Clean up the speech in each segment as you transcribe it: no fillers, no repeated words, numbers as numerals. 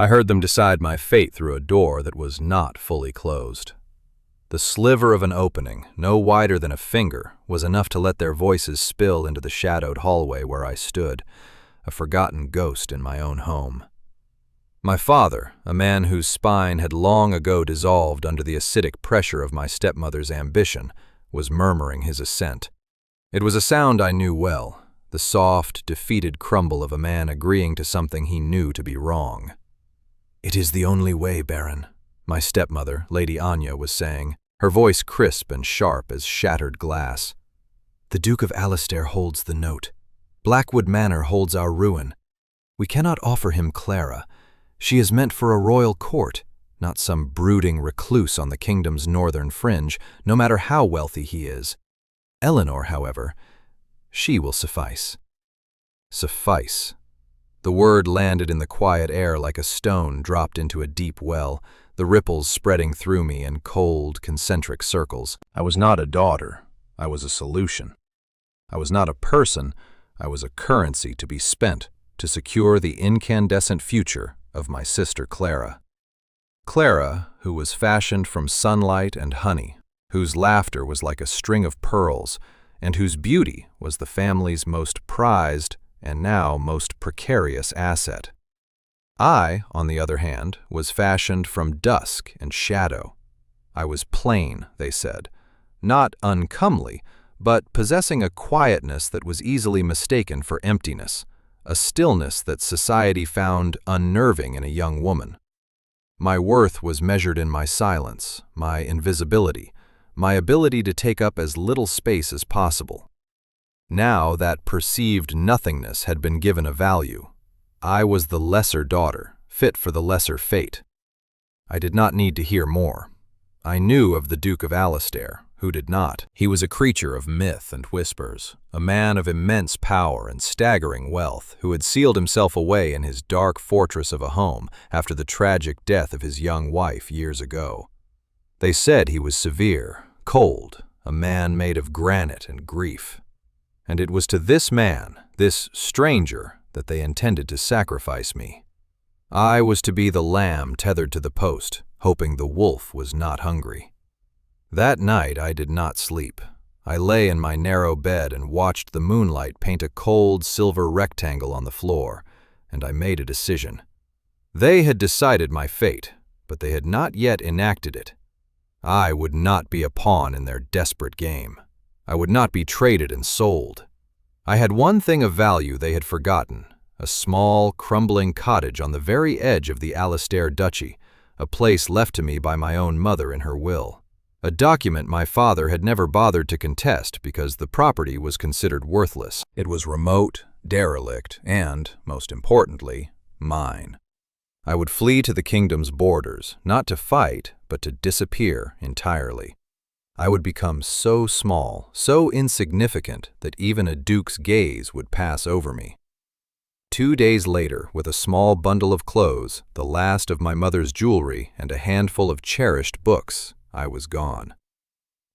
I heard them decide my fate through a door that was not fully closed. The sliver of an opening, no wider than a finger, was enough to let their voices spill into the shadowed hallway where I stood, a forgotten ghost in my own home. My father, a man whose spine had long ago dissolved under the acidic pressure of my stepmother's ambition, was murmuring his assent. It was a sound I knew well, the soft, defeated crumble of a man agreeing to something he knew to be wrong. "It is the only way, Baron," my stepmother, Lady Anya, was saying, her voice crisp and sharp as shattered glass. "The Duke of Alastair holds the note. Blackwood Manor holds our ruin. We cannot offer him Clara. She is meant for a royal court, not some brooding recluse on the kingdom's northern fringe, no matter how wealthy he is. Eleanor, however, she will suffice." Suffice. The word landed in the quiet air like a stone dropped into a deep well, the ripples spreading through me in cold, concentric circles. I was not a daughter. I was a solution. I was not a person. I was a currency to be spent to secure the incandescent future of my sister Clara. Clara, who was fashioned from sunlight and honey, whose laughter was like a string of pearls, and whose beauty was the family's most prized and now most precarious asset. I, on the other hand, was fashioned from dusk and shadow. I was plain, they said, not uncomely, but possessing a quietness that was easily mistaken for emptiness, a stillness that society found unnerving in a young woman. My worth was measured in my silence, my invisibility, my ability to take up as little space as possible. Now that perceived nothingness had been given a value. I was the lesser daughter, fit for the lesser fate. I did not need to hear more. I knew of the Duke of Alastair. Who did not? He was a creature of myth and whispers, a man of immense power and staggering wealth who had sealed himself away in his dark fortress of a home after the tragic death of his young wife years ago. They said he was severe, cold, a man made of granite and grief. And it was to this man, this stranger, that they intended to sacrifice me. I was to be the lamb tethered to the post, hoping the wolf was not hungry. That night I did not sleep. I lay in my narrow bed and watched the moonlight paint a cold silver rectangle on the floor, and I made a decision. They had decided my fate, but they had not yet enacted it. I would not be a pawn in their desperate game. I would not be traded and sold. I had one thing of value they had forgotten, a small, crumbling cottage on the very edge of the Alastair Duchy, a place left to me by my own mother in her will. A document my father had never bothered to contest because the property was considered worthless. It was remote, derelict, and, most importantly, mine. I would flee to the kingdom's borders, not to fight, but to disappear entirely. I would become so small, so insignificant that even a duke's gaze would pass over me. 2 days later, with a small bundle of clothes, the last of my mother's jewelry, and a handful of cherished books, I was gone.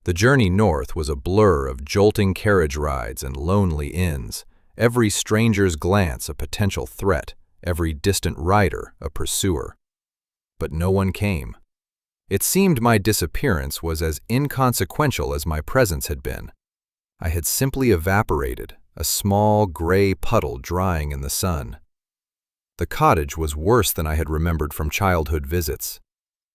The journey north was a blur of jolting carriage rides and lonely inns, every stranger's glance a potential threat, every distant rider a pursuer. But no one came. It seemed my disappearance was as inconsequential as my presence had been. I had simply evaporated, a small gray puddle drying in the sun. The cottage was worse than I had remembered from childhood visits.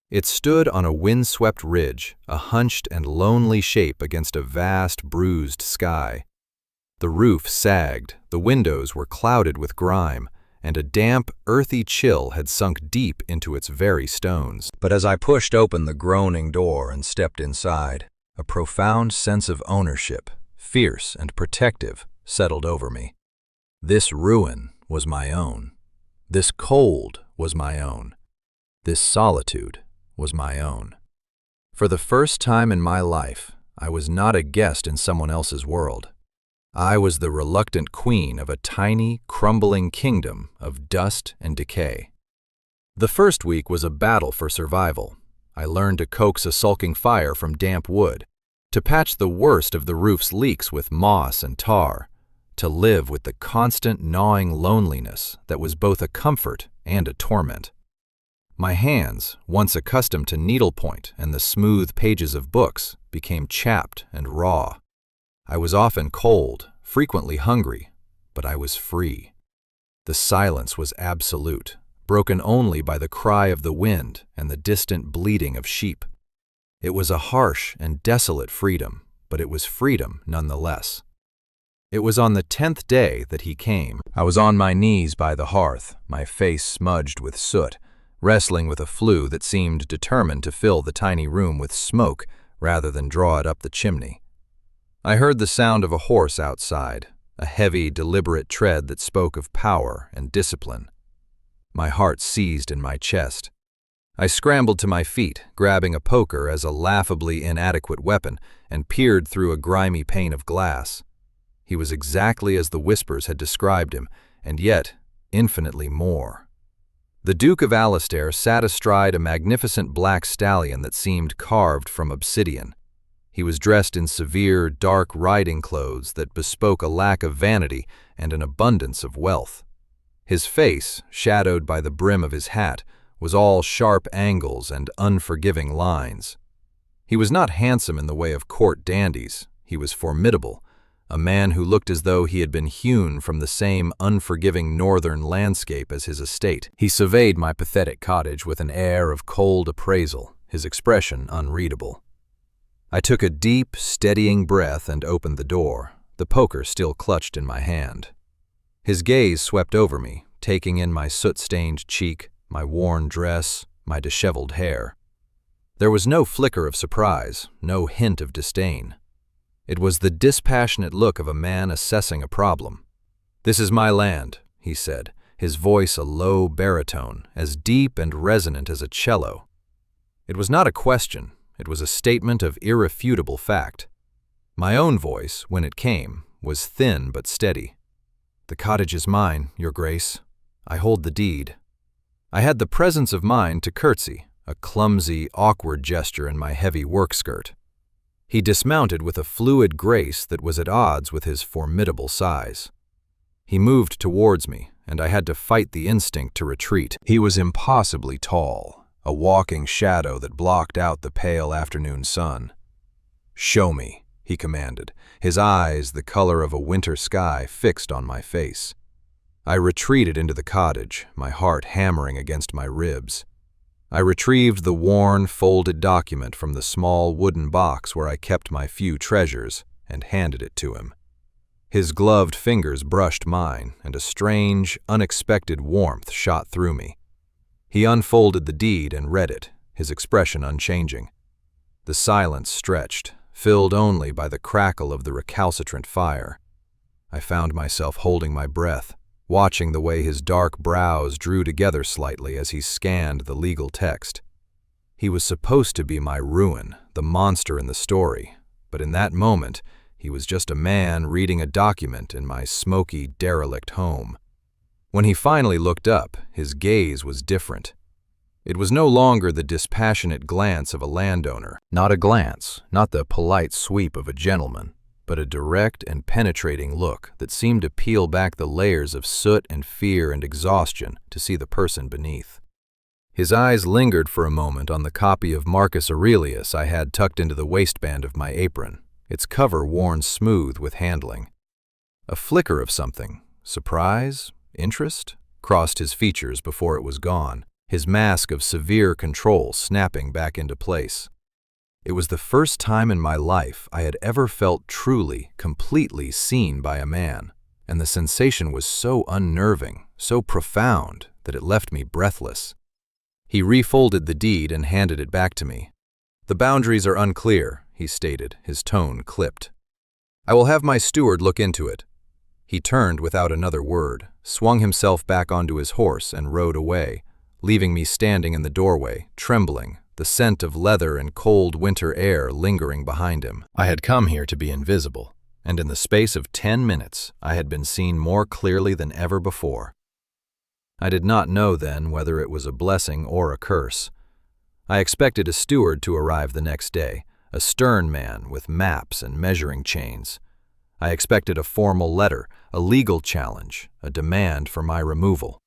It stood on a windswept ridge, a hunched and lonely shape against a vast, bruised sky. The roof sagged, the windows were clouded with grime, and a damp, earthy chill had sunk deep into its very stones. But as I pushed open the groaning door and stepped inside, a profound sense of ownership, fierce and protective, settled over me. This ruin was my own. This cold was my own. This solitude was my own. For the first time in my life, I was not a guest in someone else's world. I was the reluctant queen of a tiny, crumbling kingdom of dust and decay. The first week was a battle for survival. I learned to coax a sulking fire from damp wood, to patch the worst of the roof's leaks with moss and tar, to live with the constant gnawing loneliness that was both a comfort and a torment. My hands, once accustomed to needlepoint and the smooth pages of books, became chapped and raw. I was often cold, frequently hungry, but I was free. The silence was absolute, broken only by the cry of the wind and the distant bleating of sheep. It was a harsh and desolate freedom, but it was freedom nonetheless. It was on the 10th day that he came. I was on my knees by the hearth, my face smudged with soot, wrestling with a flue that seemed determined to fill the tiny room with smoke rather than draw it up the chimney. I heard the sound of a horse outside, a heavy, deliberate tread that spoke of power and discipline. My heart seized in my chest. I scrambled to my feet, grabbing a poker as a laughably inadequate weapon, and peered through a grimy pane of glass. He was exactly as the whispers had described him, and yet infinitely more. The Duke of Alastair sat astride a magnificent black stallion that seemed carved from obsidian. He was dressed in severe, dark riding clothes that bespoke a lack of vanity and an abundance of wealth. His face, shadowed by the brim of his hat, was all sharp angles and unforgiving lines. He was not handsome in the way of court dandies. He was formidable, a man who looked as though he had been hewn from the same unforgiving northern landscape as his estate. He surveyed my pathetic cottage with an air of cold appraisal, his expression unreadable. I took a deep, steadying breath and opened the door, the poker still clutched in my hand. His gaze swept over me, taking in my soot-stained cheek, my worn dress, my disheveled hair. There was no flicker of surprise, no hint of disdain. It was the dispassionate look of a man assessing a problem. "This is my land," he said, his voice a low baritone, as deep and resonant as a cello. It was not a question, it was a statement of irrefutable fact. My own voice, when it came, was thin but steady. "The cottage is mine, Your Grace. I hold the deed." I had the presence of mind to curtsy, a clumsy, awkward gesture in my heavy work skirt. He dismounted with a fluid grace that was at odds with his formidable size. He moved towards me, and I had to fight the instinct to retreat. He was impossibly tall, a walking shadow that blocked out the pale afternoon sun. "Show me," he commanded, his eyes the color of a winter sky fixed on my face. I retreated into the cottage, my heart hammering against my ribs. I retrieved the worn, folded document from the small wooden box where I kept my few treasures and handed it to him. His gloved fingers brushed mine, and a strange, unexpected warmth shot through me. He unfolded the deed and read it, his expression unchanging. The silence stretched, filled only by the crackle of the recalcitrant fire. I found myself holding my breath, watching the way his dark brows drew together slightly as he scanned the legal text. He was supposed to be my ruin, the monster in the story, but in that moment, he was just a man reading a document in my smoky, derelict home. When he finally looked up, his gaze was different. It was no longer the dispassionate glance of a landowner, not a glance, not the polite sweep of a gentleman, but a direct and penetrating look that seemed to peel back the layers of soot and fear and exhaustion to see the person beneath. His eyes lingered for a moment on the copy of Marcus Aurelius I had tucked into the waistband of my apron, its cover worn smooth with handling. A flicker of something, surprise, interest, crossed his features before it was gone, his mask of severe control snapping back into place. It was the first time in my life I had ever felt truly, completely seen by a man, and the sensation was so unnerving, so profound, that it left me breathless. He refolded the deed and handed it back to me. "The boundaries are unclear," he stated, his tone clipped. "I will have my steward look into it." He turned without another word, swung himself back onto his horse and rode away, leaving me standing in the doorway, trembling, the scent of leather and cold winter air lingering behind him. I had come here to be invisible, and in the space of 10 minutes I had been seen more clearly than ever before. I did not know then whether it was a blessing or a curse. I expected a steward to arrive the next day, a stern man with maps and measuring chains. I expected a formal letter, a legal challenge, a demand for my removal.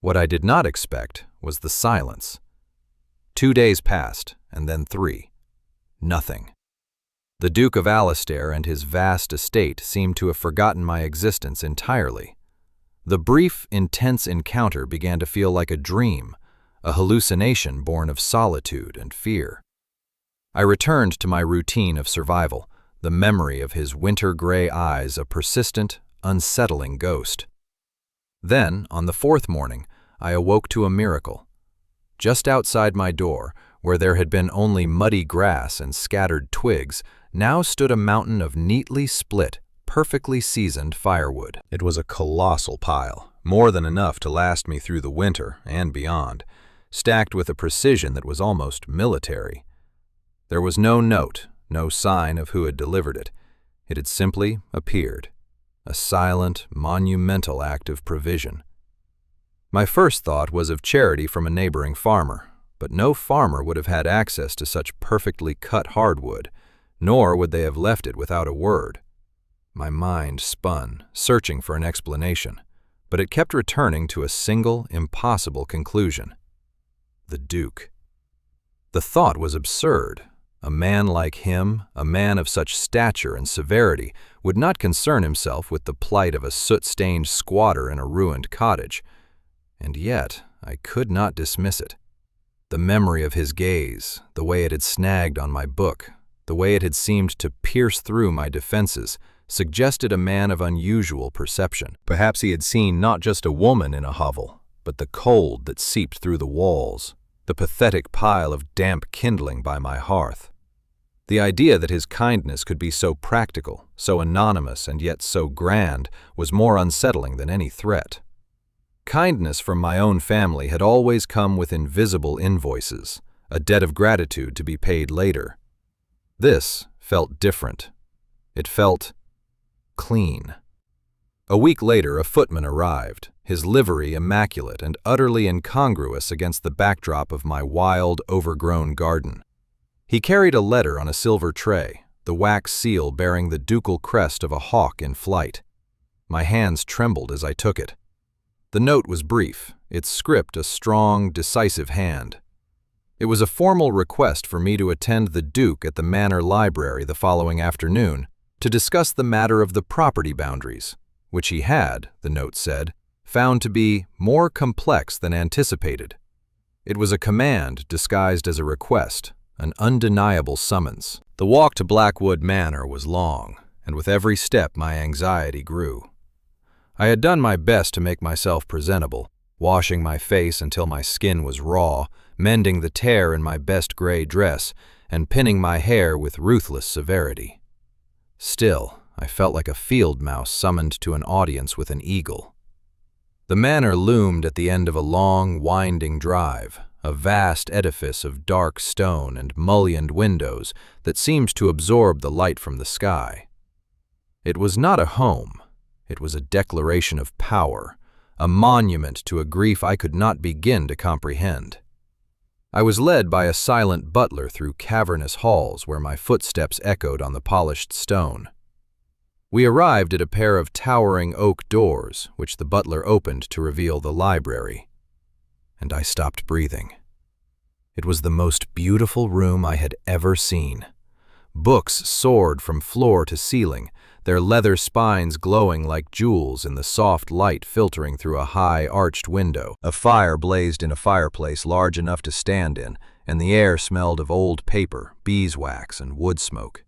What I did not expect was the silence. 2 days passed, and then 3. Nothing. The Duke of Alastair and his vast estate seemed to have forgotten my existence entirely. The brief, intense encounter began to feel like a dream, a hallucination born of solitude and fear. I returned to my routine of survival, the memory of his winter-gray eyes a persistent, unsettling ghost. Then, on the 4th morning, I awoke to a miracle. Just outside my door, where there had been only muddy grass and scattered twigs, now stood a mountain of neatly split, perfectly seasoned firewood. It was a colossal pile, more than enough to last me through the winter and beyond, stacked with a precision that was almost military. There was no note, no sign of who had delivered it. It had simply appeared, a silent, monumental act of provision. My first thought was of charity from a neighboring farmer, but no farmer would have had access to such perfectly cut hardwood, nor would they have left it without a word. My mind spun, searching for an explanation, but it kept returning to a single, impossible conclusion. The Duke. The thought was absurd. A man like him, a man of such stature and severity, would not concern himself with the plight of a soot-stained squatter in a ruined cottage. And yet, I could not dismiss it. The memory of his gaze, the way it had snagged on my book, the way it had seemed to pierce through my defenses, suggested a man of unusual perception. Perhaps he had seen not just a woman in a hovel, but the cold that seeped through the walls, the pathetic pile of damp kindling by my hearth. The idea that his kindness could be so practical, so anonymous, and yet so grand was more unsettling than any threat. Kindness from my own family had always come with invisible invoices, a debt of gratitude to be paid later. This felt different. It felt clean. A week later, a footman arrived, his livery immaculate and utterly incongruous against the backdrop of my wild, overgrown garden. He carried a letter on a silver tray, the wax seal bearing the ducal crest of a hawk in flight. My hands trembled as I took it. The note was brief, its script a strong, decisive hand. It was a formal request for me to attend the Duke at the Manor Library the following afternoon to discuss the matter of the property boundaries, which he had, the note said, found to be more complex than anticipated. It was a command disguised as a request, an undeniable summons. The walk to Blackwood Manor was long, and with every step my anxiety grew. I had done my best to make myself presentable, washing my face until my skin was raw, mending the tear in my best gray dress, and pinning my hair with ruthless severity. Still, I felt like a field mouse summoned to an audience with an eagle. The manor loomed at the end of a long, winding drive, a vast edifice of dark stone and mullioned windows that seemed to absorb the light from the sky. It was not a home. It was a declaration of power, a monument to a grief I could not begin to comprehend. I was led by a silent butler through cavernous halls where my footsteps echoed on the polished stone. We arrived at a pair of towering oak doors, which the butler opened to reveal the library. And I stopped breathing. It was the most beautiful room I had ever seen. Books soared from floor to ceiling, their leather spines glowing like jewels in the soft light filtering through a high, arched window. A fire blazed in a fireplace large enough to stand in, and the air smelled of old paper, beeswax, and wood smoke.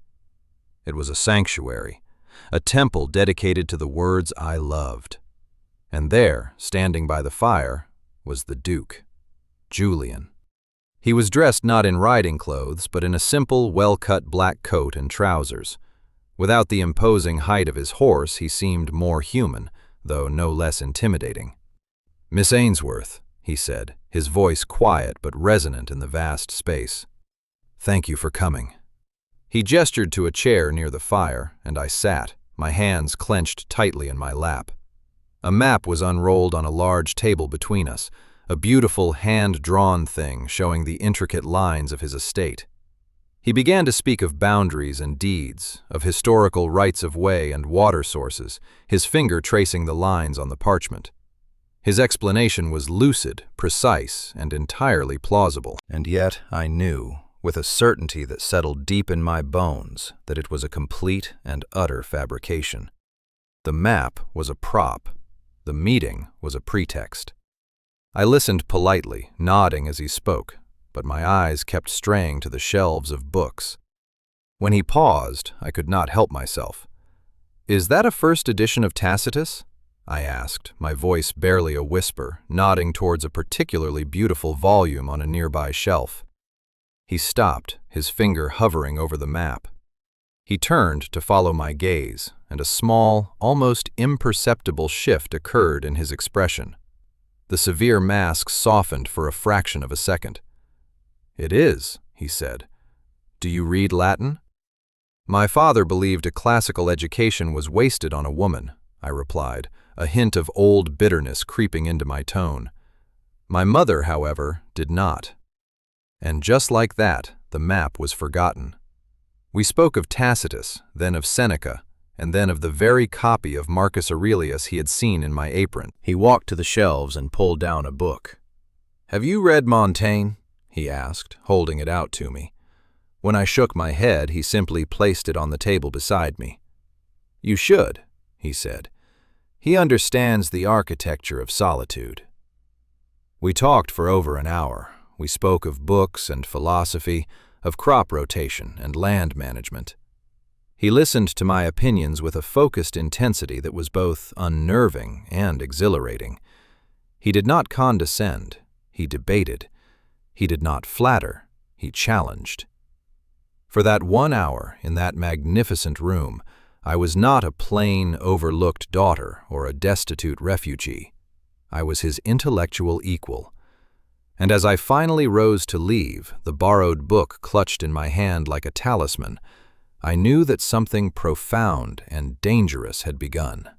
It was a sanctuary, a temple dedicated to the words I loved. And there, standing by the fire, was the Duke, Julian. He was dressed not in riding clothes, but in a simple, well-cut black coat and trousers. Without the imposing height of his horse, he seemed more human, though no less intimidating. "Miss Ainsworth," he said, his voice quiet but resonant in the vast space. "Thank you for coming." He gestured to a chair near the fire, and I sat, my hands clenched tightly in my lap. A map was unrolled on a large table between us, a beautiful hand-drawn thing showing the intricate lines of his estate. He began to speak of boundaries and deeds, of historical rights of way and water sources, his finger tracing the lines on the parchment. His explanation was lucid, precise, and entirely plausible. And yet I knew, with a certainty that settled deep in my bones, that it was a complete and utter fabrication. The map was a prop. The meeting was a pretext. I listened politely, nodding as he spoke, but my eyes kept straying to the shelves of books. When he paused, I could not help myself. "Is that a first edition of Tacitus?" I asked, my voice barely a whisper, nodding towards a particularly beautiful volume on a nearby shelf. He stopped, his finger hovering over the map. He turned to follow my gaze, and a small, almost imperceptible shift occurred in his expression. The severe mask softened for a fraction of a second. "It is," he said. "Do you read Latin?" "My father believed a classical education was wasted on a woman," I replied, a hint of old bitterness creeping into my tone. My mother, however, did not. And just like that, the map was forgotten. We spoke of Tacitus, then of Seneca, and then of the very copy of Marcus Aurelius he had seen in my apron. He walked to the shelves and pulled down a book. "Have you read Montaigne?" he asked, holding it out to me. When I shook my head, he simply placed it on the table beside me. "You should," he said. "He understands the architecture of solitude." We talked for over an hour. We spoke of books and philosophy, of crop rotation and land management. He listened to my opinions with a focused intensity that was both unnerving and exhilarating. He did not condescend. He debated. He did not flatter. He challenged. For that 1 hour in that magnificent room, I was not a plain, overlooked daughter or a destitute refugee. I was his intellectual equal. And as I finally rose to leave, the borrowed book clutched in my hand like a talisman, I knew that something profound and dangerous had begun.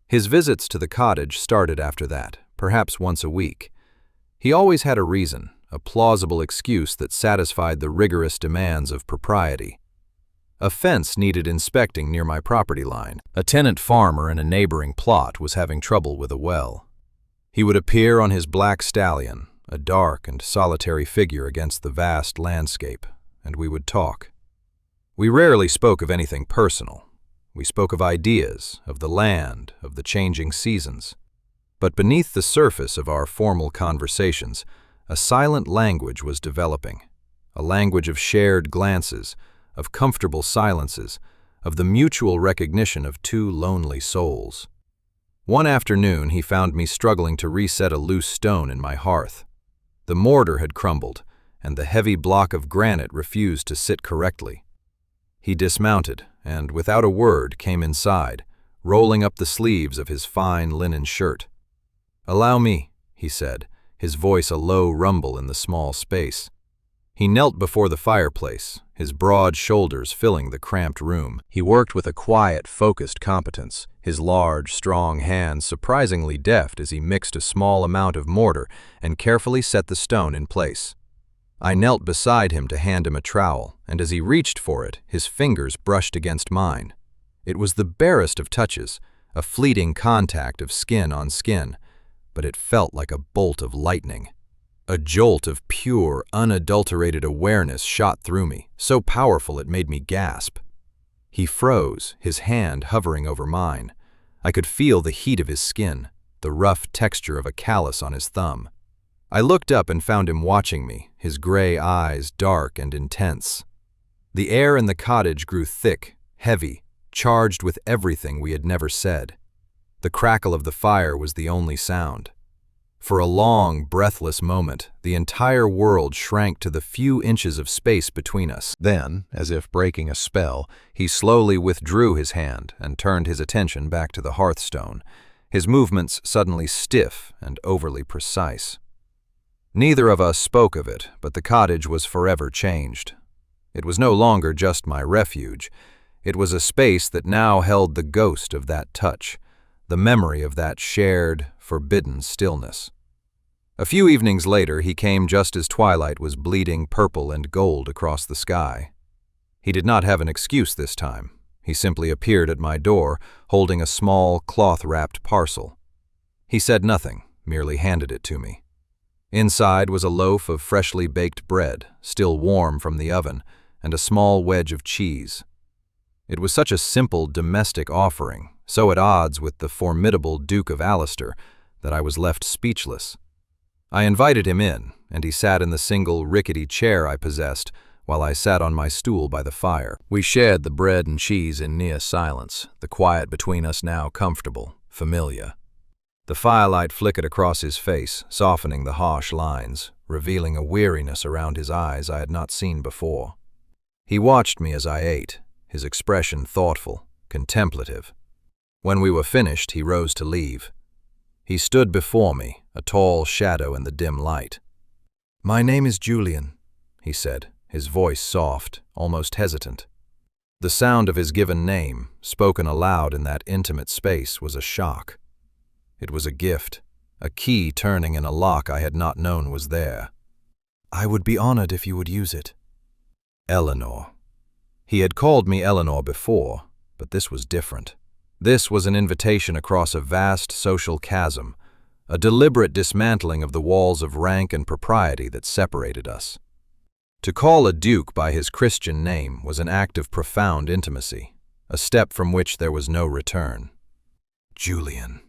His visits to the cottage started after that, perhaps once a week. He always had a reason, a plausible excuse that satisfied the rigorous demands of propriety. A fence needed inspecting near my property line. A tenant farmer in a neighboring plot was having trouble with a well. He would appear on his black stallion, a dark and solitary figure against the vast landscape, and we would talk. We rarely spoke of anything personal. We spoke of ideas, of the land, of the changing seasons. But beneath the surface of our formal conversations, a silent language was developing, a language of shared glances, of comfortable silences, of the mutual recognition of two lonely souls. One afternoon he found me struggling to reset a loose stone in my hearth. The mortar had crumbled, and the heavy block of granite refused to sit correctly. He dismounted, and without a word came inside, rolling up the sleeves of his fine linen shirt. "Allow me," he said, his voice a low rumble in the small space. He knelt before the fireplace, his broad shoulders filling the cramped room. He worked with a quiet, focused competence, his large, strong hands surprisingly deft as he mixed a small amount of mortar and carefully set the stone in place. I knelt beside him to hand him a trowel, and as he reached for it, his fingers brushed against mine. It was the barest of touches, a fleeting contact of skin on skin, but it felt like a bolt of lightning. A jolt of pure, unadulterated awareness shot through me, so powerful it made me gasp. He froze, his hand hovering over mine. I could feel the heat of his skin, the rough texture of a callus on his thumb. I looked up and found him watching me, his gray eyes dark and intense. The air in the cottage grew thick, heavy, charged with everything we had never said. The crackle of the fire was the only sound. For a long, breathless moment, the entire world shrank to the few inches of space between us. Then, as if breaking a spell, he slowly withdrew his hand and turned his attention back to the hearthstone, his movements suddenly stiff and overly precise. Neither of us spoke of it, but the cottage was forever changed. It was no longer just my refuge. It was a space that now held the ghost of that touch, the memory of that shared, forbidden stillness. A few evenings later, he came just as twilight was bleeding purple and gold across the sky. He did not have an excuse this time. He simply appeared at my door, holding a small, cloth-wrapped parcel. He said nothing, merely handed it to me. Inside was a loaf of freshly baked bread, still warm from the oven, and a small wedge of cheese. It was such a simple domestic offering, so at odds with the formidable Duke of Alistair, that I was left speechless. I invited him in, and he sat in the single rickety chair I possessed, while I sat on my stool by the fire. We shared the bread and cheese in near silence, the quiet between us now comfortable, familiar. The firelight flickered across his face, softening the harsh lines, revealing a weariness around his eyes I had not seen before. He watched me as I ate, his expression thoughtful, contemplative. When we were finished, he rose to leave. He stood before me, a tall shadow in the dim light. "My name is Julian," he said, his voice soft, almost hesitant. The sound of his given name, spoken aloud in that intimate space, was a shock. It was a gift, a key turning in a lock I had not known was there. "I would be honored if you would use it." Eleanor. He had called me Eleanor before, but this was different. This was an invitation across a vast social chasm, a deliberate dismantling of the walls of rank and propriety that separated us. To call a duke by his Christian name was an act of profound intimacy, a step from which there was no return. "Julian,"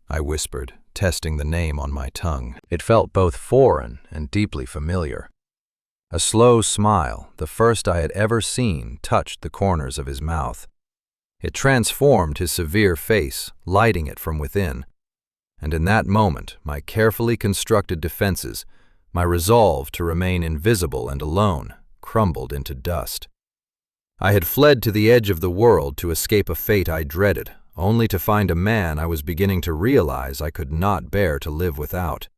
I whispered, testing the name on my tongue. It felt both foreign and deeply familiar. A slow smile, the first I had ever seen, touched the corners of his mouth. It transformed his severe face, lighting it from within. And in that moment, my carefully constructed defenses, my resolve to remain invisible and alone, crumbled into dust. I had fled to the edge of the world to escape a fate I dreaded, only to find a man I was beginning to realize I could not bear to live without.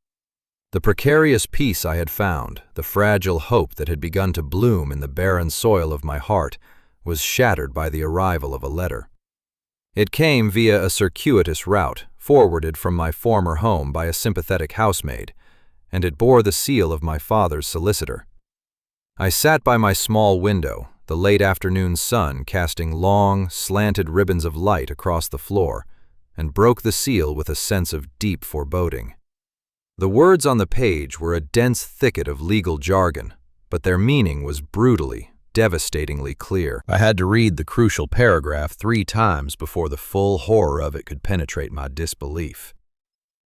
The precarious peace I had found, the fragile hope that had begun to bloom in the barren soil of my heart, was shattered by the arrival of a letter. It came via a circuitous route, forwarded from my former home by a sympathetic housemaid, and it bore the seal of my father's solicitor. I sat by my small window, the late afternoon sun casting long, slanted ribbons of light across the floor, and broke the seal with a sense of deep foreboding. The words on the page were a dense thicket of legal jargon, but their meaning was brutally, devastatingly clear. I had to read the crucial paragraph 3 times before the full horror of it could penetrate my disbelief.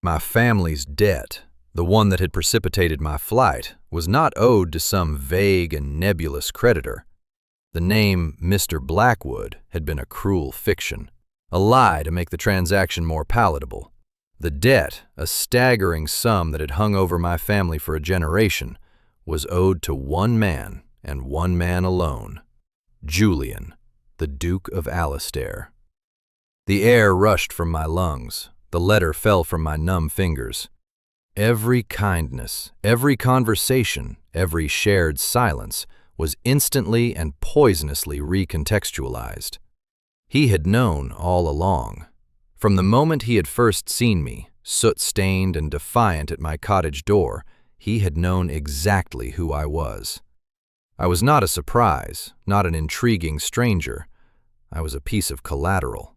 My family's debt, the one that had precipitated my flight, was not owed to some vague and nebulous creditor. The name Mr. Blackwood had been a cruel fiction, a lie to make the transaction more palatable. The debt, a staggering sum that had hung over my family for a generation, was owed to one man and one man alone, Julian, the Duke of Alistair. The air rushed from my lungs, the letter fell from my numb fingers. Every kindness, every conversation, every shared silence was instantly and poisonously recontextualized. He had known all along. From the moment he had first seen me, soot-stained and defiant at my cottage door, he had known exactly who I was. I was not a surprise, not an intriguing stranger. I was a piece of collateral.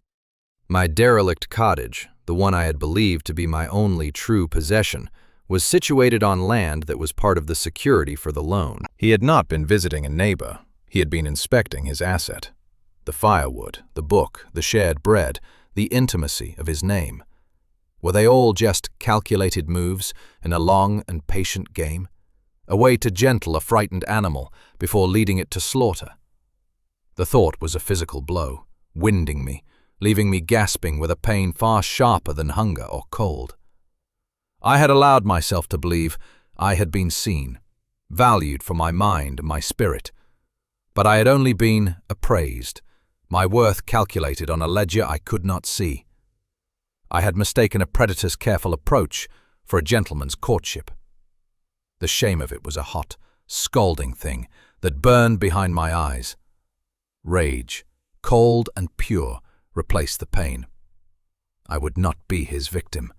My derelict cottage, the one I had believed to be my only true possession, was situated on land that was part of the security for the loan. He had not been visiting a neighbor. He had been inspecting his asset. The firewood, the book, the shared bread, the intimacy of his name. Were they all just calculated moves in a long and patient game? A way to gentle a frightened animal before leading it to slaughter? The thought was a physical blow, winding me, leaving me gasping with a pain far sharper than hunger or cold. I had allowed myself to believe I had been seen, valued for my mind and my spirit, but I had only been appraised, my worth calculated on a ledger I could not see. I had mistaken a predator's careful approach for a gentleman's courtship. The shame of it was a hot, scalding thing that burned behind my eyes. Rage, cold and pure, replaced the pain. I would not be his victim.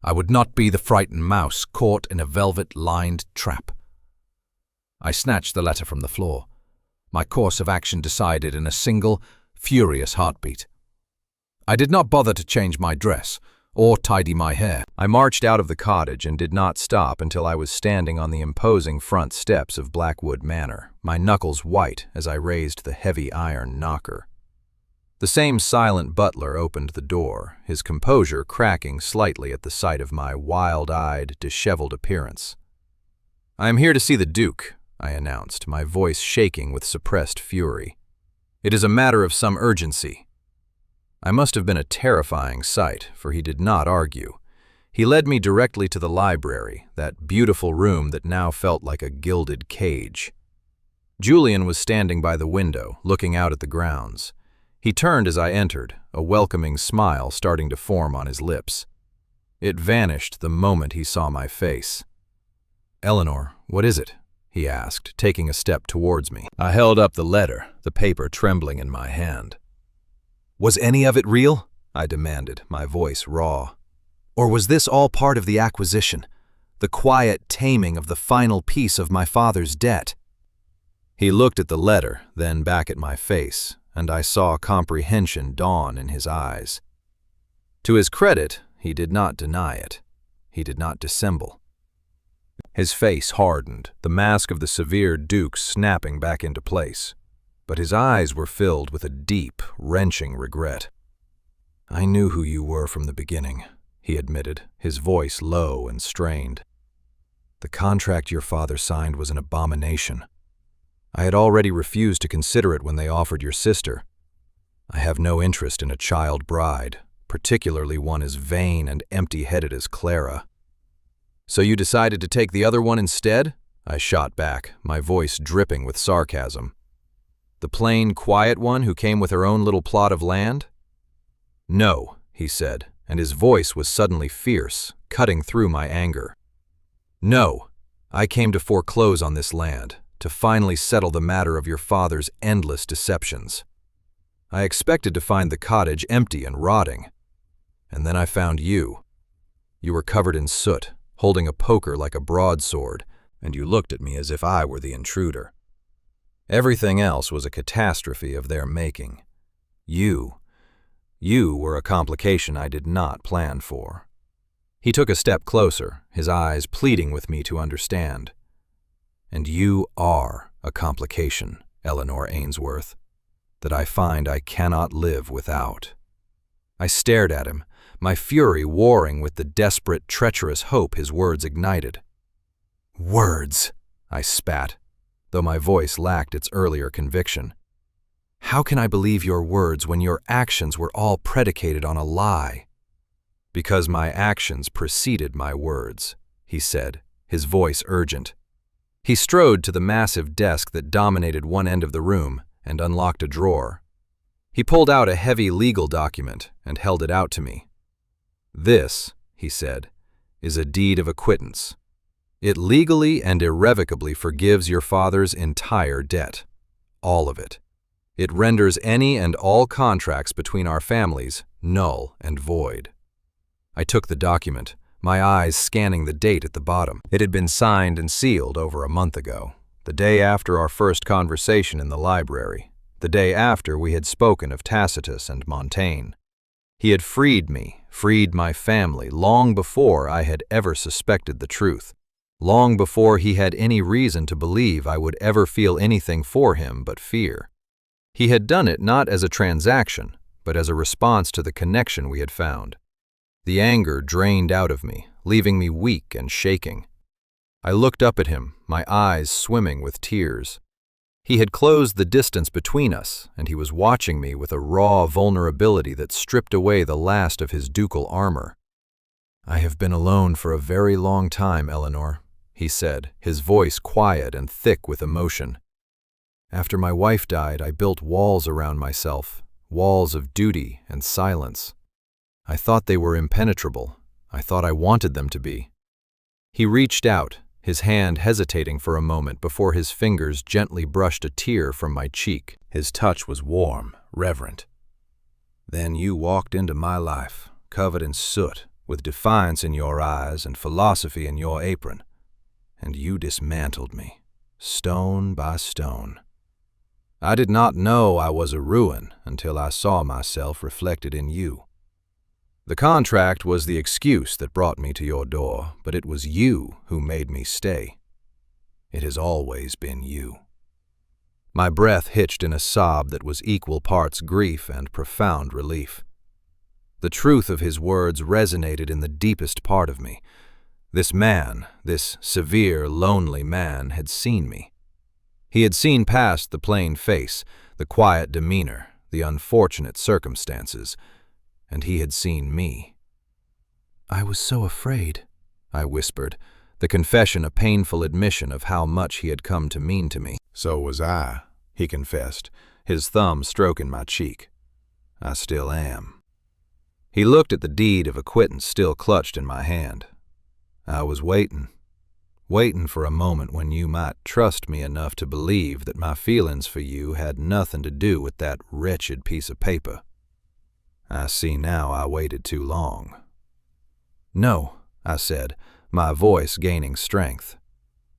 I would not be the frightened mouse caught in a velvet-lined trap. I snatched the letter from the floor, my course of action decided in a single, furious heartbeat. I did not bother to change my dress, or tidy my hair. I marched out of the cottage and did not stop until I was standing on the imposing front steps of Blackwood Manor, my knuckles white as I raised the heavy iron knocker. The same silent butler opened the door, his composure cracking slightly at the sight of my wild-eyed, disheveled appearance. "I am here to see the Duke," I announced, my voice shaking with suppressed fury. "It is a matter of some urgency." I must have been a terrifying sight, for he did not argue. He led me directly to the library, that beautiful room that now felt like a gilded cage. Julian was standing by the window, looking out at the grounds. He turned as I entered, a welcoming smile starting to form on his lips. It vanished the moment he saw my face. "Eleanor, what is it?" he asked, taking a step towards me. I held up the letter, the paper trembling in my hand. "Was any of it real?" I demanded, my voice raw. "Or was this all part of the acquisition, the quiet taming of the final piece of my father's debt?" He looked at the letter, then back at my face, and I saw comprehension dawn in his eyes. To his credit, he did not deny it. He did not dissemble. His face hardened, the mask of the severe Duke snapping back into place. But his eyes were filled with a deep, wrenching regret. "I knew who you were from the beginning," he admitted, his voice low and strained. "The contract your father signed was an abomination. I had already refused to consider it when they offered your sister. I have no interest in a child bride, particularly one as vain and empty-headed as Clara." "So you decided to take the other one instead?" I shot back, my voice dripping with sarcasm. "The plain, quiet one who came with her own little plot of land?" "No," he said, and his voice was suddenly fierce, cutting through my anger. "No, I came to foreclose on this land, to finally settle the matter of your father's endless deceptions. I expected to find the cottage empty and rotting. And then I found you. You were covered in soot, holding a poker like a broadsword, and you looked at me as if I were the intruder. Everything else was a catastrophe of their making. You were a complication I did not plan for." He took a step closer, his eyes pleading with me to understand. "And you are a complication, Eleanor Ainsworth, that I find I cannot live without." I stared at him, my fury warring with the desperate, treacherous hope his words ignited. "Words," I spat, though my voice lacked its earlier conviction. "How can I believe your words when your actions were all predicated on a lie?" "Because my actions preceded my words," he said, his voice urgent. He strode to the massive desk that dominated one end of the room and unlocked a drawer. He pulled out a heavy legal document and held it out to me. "This," he said, "is a deed of acquittance. It legally and irrevocably forgives your father's entire debt. All of it. It renders any and all contracts between our families null and void." I took the document, my eyes scanning the date at the bottom. It had been signed and sealed over a month ago, the day after our first conversation in the library, the day after we had spoken of Tacitus and Montaigne. He had freed me, freed my family, long before I had ever suspected the truth. Long before he had any reason to believe I would ever feel anything for him but fear. He had done it not as a transaction, but as a response to the connection we had found. The anger drained out of me, leaving me weak and shaking. I looked up at him, my eyes swimming with tears. He had closed the distance between us, and he was watching me with a raw vulnerability that stripped away the last of his ducal armor. "I have been alone for a very long time, Eleanor," he said, his voice quiet and thick with emotion. "After my wife died, I built walls around myself, walls of duty and silence. I thought they were impenetrable. I thought I wanted them to be." He reached out, his hand hesitating for a moment before his fingers gently brushed a tear from my cheek. His touch was warm, reverent. "Then you walked into my life, covered in soot, with defiance in your eyes and philosophy in your apron. And you dismantled me, stone by stone. I did not know I was a ruin until I saw myself reflected in you. The contract was the excuse that brought me to your door, but it was you who made me stay. It has always been you." My breath hitched in a sob that was equal parts grief and profound relief. The truth of his words resonated in the deepest part of me. This man, this severe, lonely man, had seen me. He had seen past the plain face, the quiet demeanor, the unfortunate circumstances, and he had seen me. "I was so afraid," I whispered, the confession a painful admission of how much he had come to mean to me. "So was I," he confessed, his thumb stroking my cheek. "I still am." He looked at the deed of acquittance still clutched in my hand. "I was waiting for a moment when you might trust me enough to believe that my feelings for you had nothing to do with that wretched piece of paper. I see now I waited too long." "No," I said, my voice gaining strength.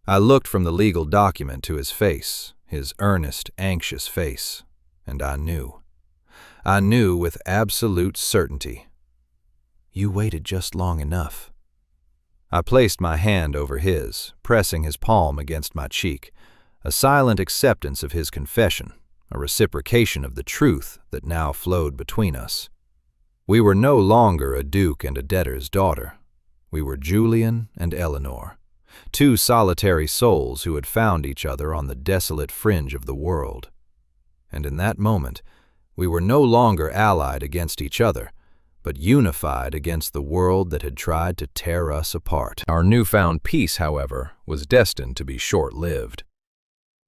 I looked from the legal document to his face, his earnest, anxious face, and I knew. I knew with absolute certainty. "You waited just long enough." I placed my hand over his, pressing his palm against my cheek, a silent acceptance of his confession, a reciprocation of the truth that now flowed between us. We were no longer a duke and a debtor's daughter. We were Julian and Eleanor, two solitary souls who had found each other on the desolate fringe of the world. And in that moment, we were no longer allied against each other, but unified against the world that had tried to tear us apart. Our newfound peace, however, was destined to be short-lived.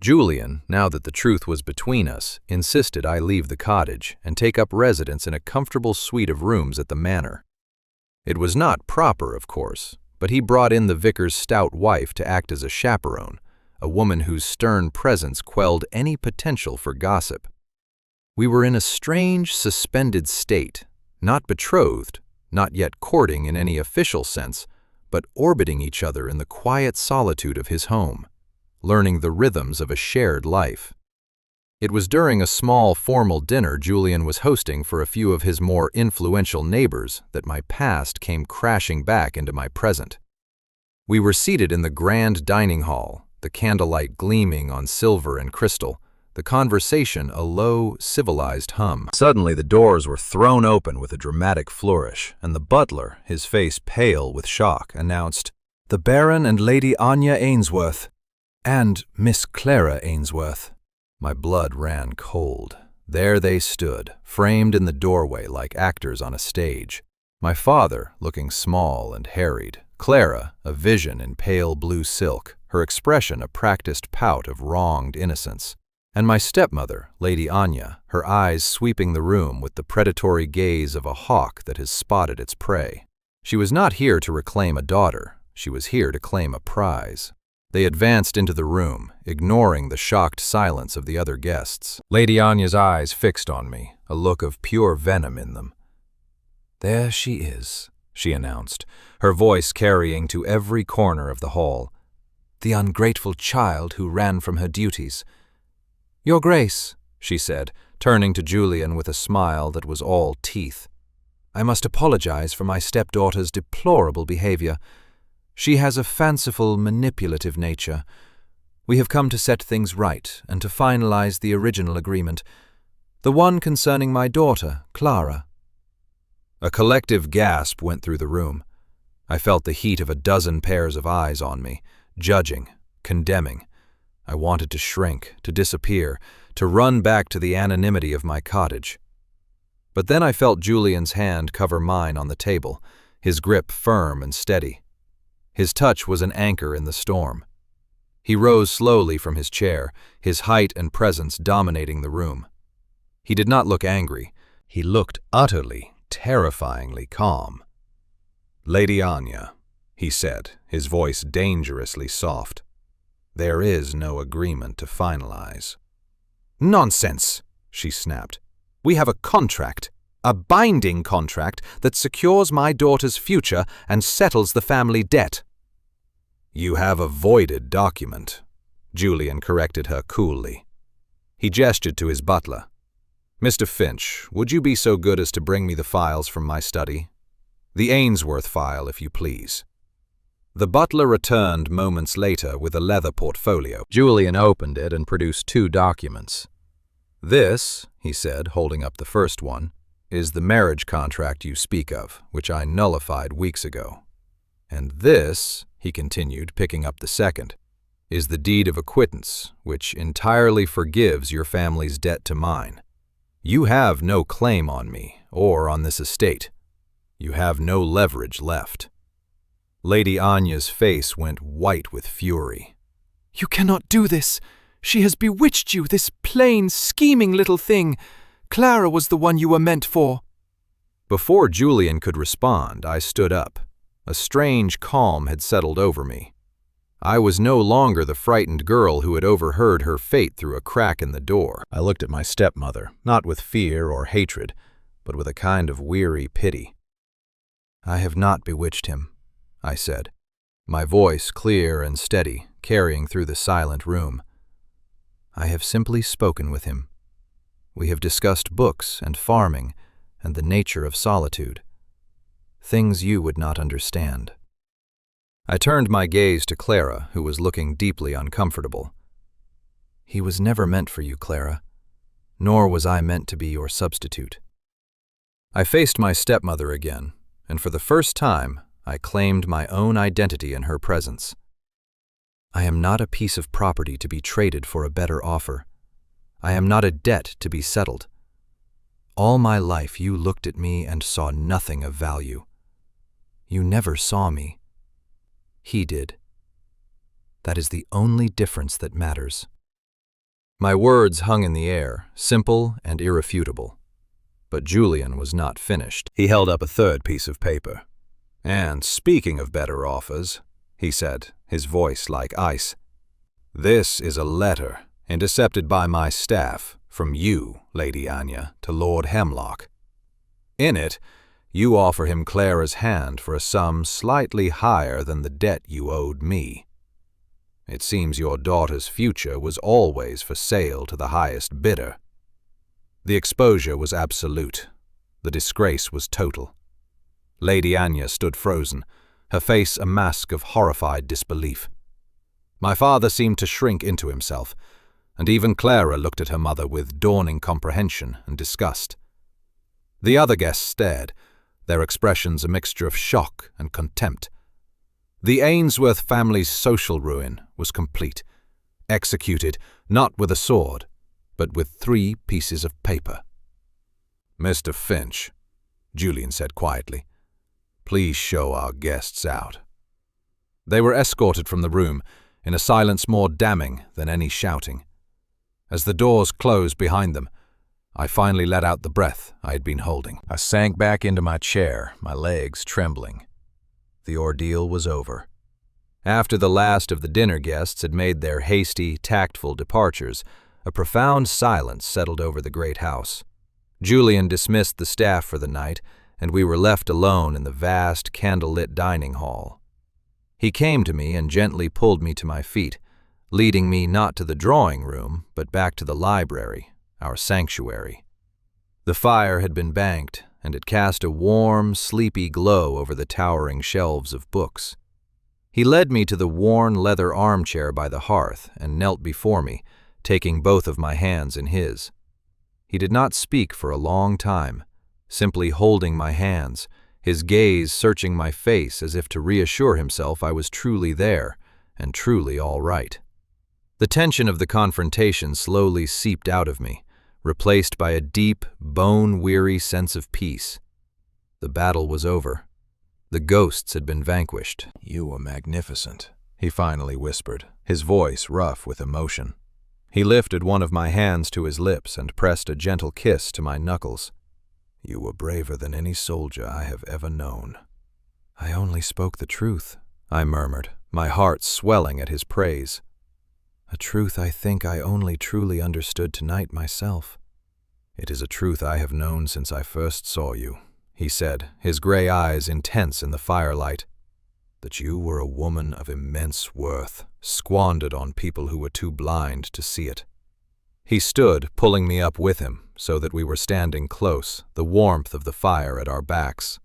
Julian, now that the truth was between us, insisted I leave the cottage and take up residence in a comfortable suite of rooms at the manor. It was not proper, of course, but he brought in the vicar's stout wife to act as a chaperone, a woman whose stern presence quelled any potential for gossip. We were in a strange, suspended state, not betrothed, not yet courting in any official sense, but orbiting each other in the quiet solitude of his home, learning the rhythms of a shared life. It was during a small, formal dinner Julian was hosting for a few of his more influential neighbors that my past came crashing back into my present. We were seated in the grand dining hall, the candlelight gleaming on silver and crystal, the conversation a low, civilized hum. Suddenly the doors were thrown open with a dramatic flourish, and the butler, his face pale with shock, announced, "The Baron and Lady Anya Ainsworth, and Miss Clara Ainsworth." My blood ran cold. There they stood, framed in the doorway like actors on a stage. My father, looking small and harried, Clara, a vision in pale blue silk, her expression a practiced pout of wronged innocence, and my stepmother, Lady Anya, her eyes sweeping the room with the predatory gaze of a hawk that has spotted its prey. She was not here to reclaim a daughter, she was here to claim a prize. They advanced into the room, ignoring the shocked silence of the other guests. Lady Anya's eyes fixed on me, a look of pure venom in them. "There she is," she announced, her voice carrying to every corner of the hall. "The ungrateful child who ran from her duties." "Your Grace," she said, turning to Julian with a smile that was all teeth, "I must apologize for my stepdaughter's deplorable behavior. She has a fanciful, manipulative nature. We have come to set things right and to finalize the original agreement, the one concerning my daughter, Clara." A collective gasp went through the room. I felt the heat of a dozen pairs of eyes on me, judging, condemning. I wanted to shrink, to disappear, to run back to the anonymity of my cottage. But then I felt Julian's hand cover mine on the table, his grip firm and steady. His touch was an anchor in the storm. He rose slowly from his chair, his height and presence dominating the room. He did not look angry. He looked utterly, terrifyingly calm. "Lady Anya," he said, his voice dangerously soft, "there is no agreement to finalize." "Nonsense," she snapped. "We have a contract, a binding contract that secures my daughter's future and settles the family debt." "You have a voided document," Julian corrected her coolly. He gestured to his butler. "Mr. Finch, would you be so good as to bring me the files from my study?" The Ainsworth file, if you please." The butler returned moments later with a leather portfolio. Julian opened it and produced 2 documents. "This," he said, holding up the first one, "is the marriage contract you speak of, which I nullified weeks ago. And this," he continued, picking up the second, "is the deed of acquittance, which entirely forgives your family's debt to mine. You have no claim on me, or on this estate. You have no leverage left." Lady Anya's face went white with fury. "You cannot do this. She has bewitched you, this plain, scheming little thing. Clara was the one you were meant for." Before Julian could respond, I stood up. A strange calm had settled over me. I was no longer the frightened girl who had overheard her fate through a crack in the door. I looked at my stepmother, not with fear or hatred, but with a kind of weary pity. "I have not bewitched him," I said, my voice clear and steady, carrying through the silent room. "I have simply spoken with him. We have discussed books and farming and the nature of solitude, things you would not understand." I turned my gaze to Clara, who was looking deeply uncomfortable. "He was never meant for you, Clara, nor was I meant to be your substitute." I faced my stepmother again, and for the first time, I claimed my own identity in her presence. "I am not a piece of property to be traded for a better offer. I am not a debt to be settled. All my life you looked at me and saw nothing of value. You never saw me. He did. That is the only difference that matters." My words hung in the air, simple and irrefutable. But Julian was not finished. He held up a third piece of paper. "And speaking of better offers," he said, his voice like ice, "this is a letter intercepted by my staff from you, Lady Anya, to Lord Hemlock. In it, you offer him Clara's hand for a sum slightly higher than the debt you owed me. It seems your daughter's future was always for sale to the highest bidder." The exposure was absolute. The disgrace was total. Lady Anya stood frozen, her face a mask of horrified disbelief. My father seemed to shrink into himself, and even Clara looked at her mother with dawning comprehension and disgust. The other guests stared, their expressions a mixture of shock and contempt. The Ainsworth family's social ruin was complete, executed not with a sword, but with 3 pieces of paper. "Mr. Finch," Julian said quietly, "please show our guests out." They were escorted from the room in a silence more damning than any shouting. As the doors closed behind them, I finally let out the breath I had been holding. I sank back into my chair, my legs trembling. The ordeal was over. After the last of the dinner guests had made their hasty, tactful departures, a profound silence settled over the great house. Julian dismissed the staff for the night, and we were left alone in the vast, candle-lit dining hall. He came to me and gently pulled me to my feet, leading me not to the drawing room, but back to the library, our sanctuary. The fire had been banked, and it cast a warm, sleepy glow over the towering shelves of books. He led me to the worn leather armchair by the hearth and knelt before me, taking both of my hands in his. He did not speak for a long time, simply holding my hands, his gaze searching my face as if to reassure himself I was truly there and truly all right. The tension of the confrontation slowly seeped out of me, replaced by a deep, bone-weary sense of peace. The battle was over. The ghosts had been vanquished. "You were magnificent," he finally whispered, his voice rough with emotion. He lifted one of my hands to his lips and pressed a gentle kiss to my knuckles. "You were braver than any soldier I have ever known." "I only spoke the truth," I murmured, my heart swelling at his praise. "A truth I think I only truly understood tonight myself." "It is a truth I have known since I first saw you," he said, his gray eyes intense in the firelight. "That you were a woman of immense worth, squandered on people who were too blind to see it." He stood, pulling me up with him, so that we were standing close, the warmth of the fire at our backs.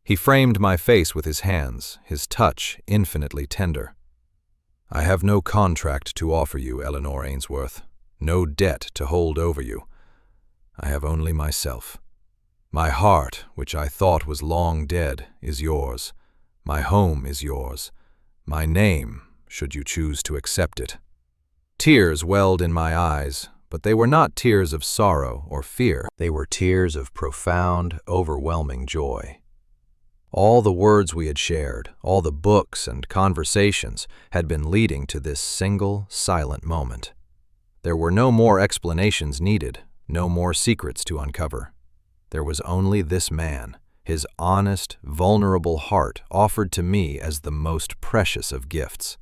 He framed my face with his hands, his touch infinitely tender. "I have no contract to offer you, Eleanor Ainsworth, no debt to hold over you. I have only myself. My heart, which I thought was long dead, is yours. My home is yours. My name, should you choose to accept it." Tears welled in my eyes, but they were not tears of sorrow or fear. They were tears of profound, overwhelming joy. All the words we had shared, all the books and conversations had been leading to this single, silent moment. There were no more explanations needed, no more secrets to uncover. There was only this man, his honest, vulnerable heart offered to me as the most precious of gifts.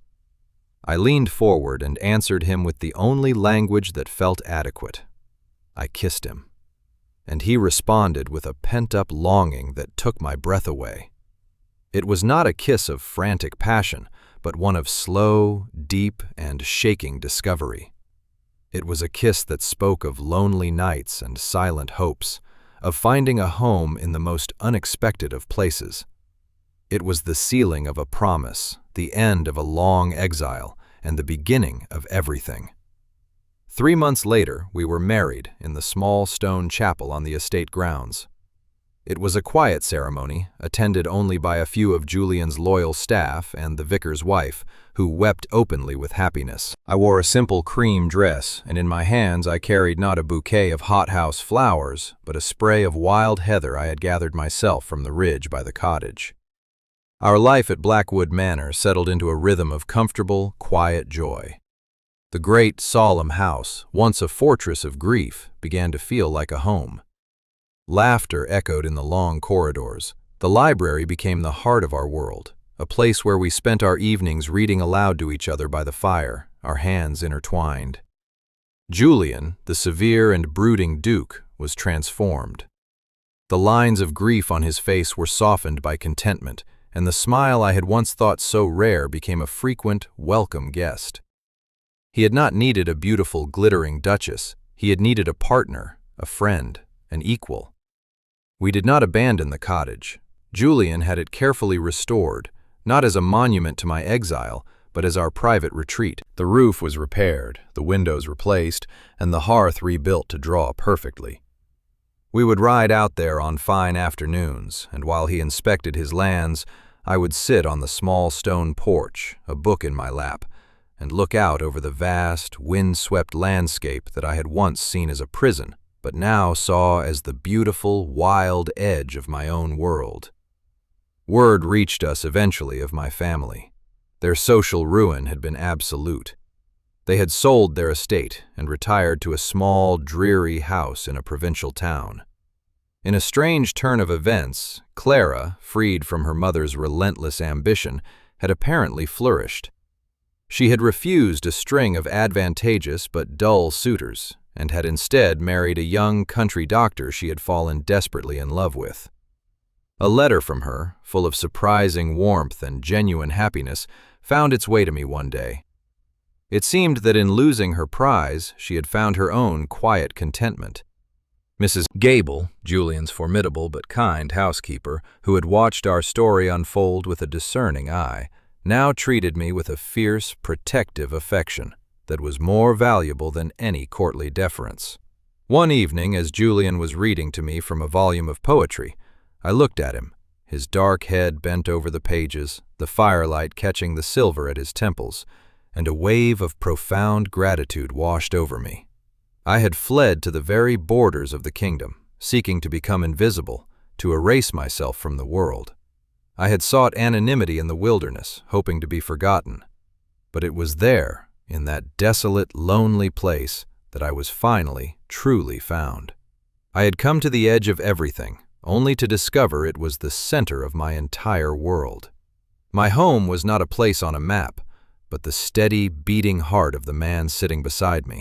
I leaned forward and answered him with the only language that felt adequate. I kissed him. And he responded with a pent-up longing that took my breath away. It was not a kiss of frantic passion, but one of slow, deep, and shaking discovery. It was a kiss that spoke of lonely nights and silent hopes, of finding a home in the most unexpected of places. It was the sealing of a promise, the end of a long exile, and the beginning of everything. 3 months later, we were married in the small stone chapel on the estate grounds. It was a quiet ceremony, attended only by a few of Julian's loyal staff and the vicar's wife, who wept openly with happiness. I wore a simple cream dress, and in my hands I carried not a bouquet of hothouse flowers, but a spray of wild heather I had gathered myself from the ridge by the cottage. Our life at Blackwood Manor settled into a rhythm of comfortable, quiet joy. The great, solemn house, once a fortress of grief, began to feel like a home. Laughter echoed in the long corridors. The library became the heart of our world, a place where we spent our evenings reading aloud to each other by the fire, our hands intertwined. Julian, the severe and brooding Duke, was transformed. The lines of grief on his face were softened by contentment, and the smile I had once thought so rare became a frequent, welcome guest. He had not needed a beautiful, glittering duchess. He had needed a partner, a friend, an equal. We did not abandon the cottage. Julian had it carefully restored, not as a monument to my exile, but as our private retreat. The roof was repaired, the windows replaced, and the hearth rebuilt to draw perfectly. We would ride out there on fine afternoons, and while he inspected his lands, I would sit on the small stone porch, a book in my lap, and look out over the vast, wind-swept landscape that I had once seen as a prison, but now saw as the beautiful, wild edge of my own world. Word reached us eventually of my family. Their social ruin had been absolute. They had sold their estate and retired to a small, dreary house in a provincial town. In a strange turn of events, Clara, freed from her mother's relentless ambition, had apparently flourished. She had refused a string of advantageous but dull suitors, and had instead married a young country doctor she had fallen desperately in love with. A letter from her, full of surprising warmth and genuine happiness, found its way to me one day. It seemed that in losing her prize, she had found her own quiet contentment. Mrs. Gable, Julian's formidable but kind housekeeper, who had watched our story unfold with a discerning eye, now treated me with a fierce, protective affection that was more valuable than any courtly deference. One evening, as Julian was reading to me from a volume of poetry, I looked at him, his dark head bent over the pages, the firelight catching the silver at his temples, and a wave of profound gratitude washed over me. I had fled to the very borders of the kingdom, seeking to become invisible, to erase myself from the world. I had sought anonymity in the wilderness, hoping to be forgotten. But it was there, in that desolate, lonely place, that I was finally, truly found. I had come to the edge of everything, only to discover it was the center of my entire world. My home was not a place on a map, but the steady, beating heart of the man sitting beside me.